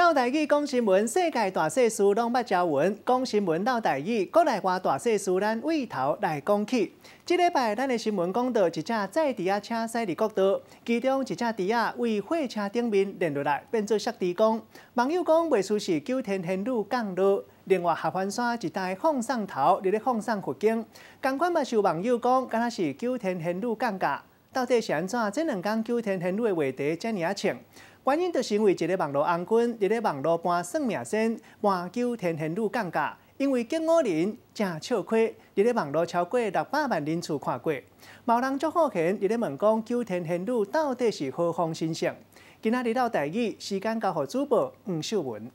闹台语讲新闻，世界大小事拢捌招闻。讲新闻闹台语，国内外大小事咱为头来讲起。这礼拜咱的新闻讲到一只载猪仔车驶入国道，其中一只猪仔为货车顶面连落来，变做摔猪公。网友讲袂输是九天仙女降落。另外，合欢山一带放送头伫咧放送佛经，同款嘛受网友讲，敢若是九天仙女降价。到底是安怎？这两天九天仙女的话题遮尔啊唱？原因就是因为一个网络红君伫咧网络搬算命仙，搬九天仙女降价，因为景五人正笑亏，伫咧网络超过600万人次看过。某人足好闲，伫咧问讲九天仙女到底是何方神圣？今仔日到台语，时间交予主播黄秀文。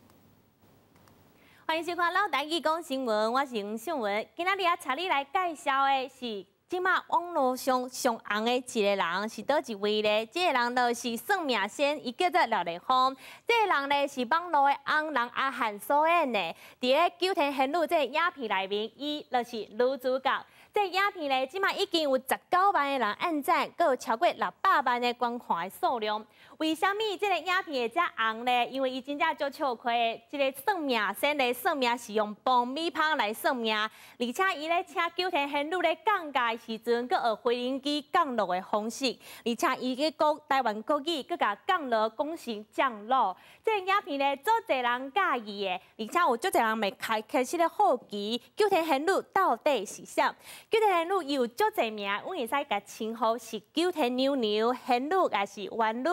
欢迎收看《老台语讲新闻》，我是黄秀文。今仔日请你来介绍的是。即马网络上上红的一个人是倒一位咧？这个人就是算命仙，伊叫做廖丽芳。这个人咧是网络的红人阿汉所演的。伫咧九天仙女这个影片内面，伊就是女主角。这影片咧，即马已经有19万的人按赞，佮有超过600万的观看的数量。为什么这个影片会遮红咧？因为伊真正足笑亏的。这个算命仙咧，算命是用爆米香来算命，而且伊咧请九天仙女咧降价的时阵，佮学飞行机降落的方式，而且伊咧讲台湾国语，佮甲降落讲成降落。这个影片咧，足侪人介意的，而且有足侪人咪开始咧好奇九天仙女到底是啥？九天仙女有足侪名，阮会使甲称呼是九天娘娘、仙女，也是冤女。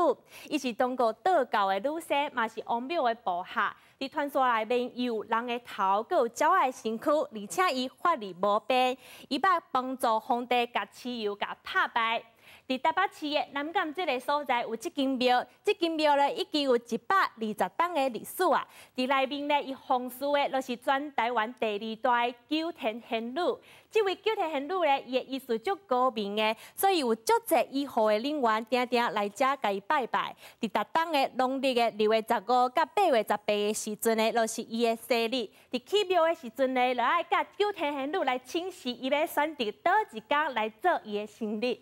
伊是中国道教的女仙，嘛是王庙的部下。伫传说内面有人的头，佮有鸟的身躯，而且伊法力无边，伊捌帮助皇帝甲蚩尤甲拍败。伫台北市的南港这个所在有这间庙，这间庙咧已经有120档的历史啊。伫内面咧，伊奉祀的就是全台湾第2大的九天仙女。这位九天仙女咧，伊的意思足高明的，所以有足侪医护的人员定定来遮甲伊拜拜。伫逐档的农历的2月15甲8月18的时阵呢，就是伊的生日。伫起庙的时阵呢，就爱甲九天仙女来请示，伊要选择倒一天来做伊的生日。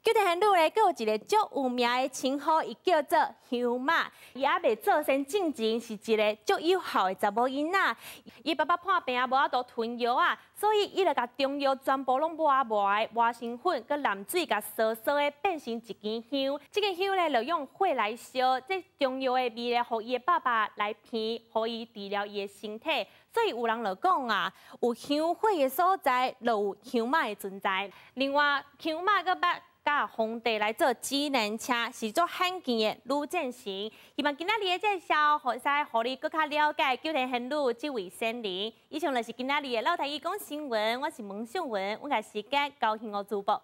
九天仙女咧，佮有一个足有名的称呼，伊叫做香妈。伊也未做先进前是一个足有效的查某囡仔。伊爸爸破病啊，无法度吞药啊，所以伊就甲中药全部拢抹的花生粉，佮蓝水甲烧烧的变成一支香。这个香咧，就用火来烧，这中药的味咧，互伊的爸爸来闻，互伊治疗伊的身体。所以有人就讲啊，有香火的所在，就有香妈的存在。另外，香妈佮捌甲皇帝来做智能车，是做罕见的女战神。希望今仔日的介绍，可使互你更加了解九天仙女这位仙灵。以上就是今仔日的老台语讲新闻，我是孟秀文，我甲时间交给我主播。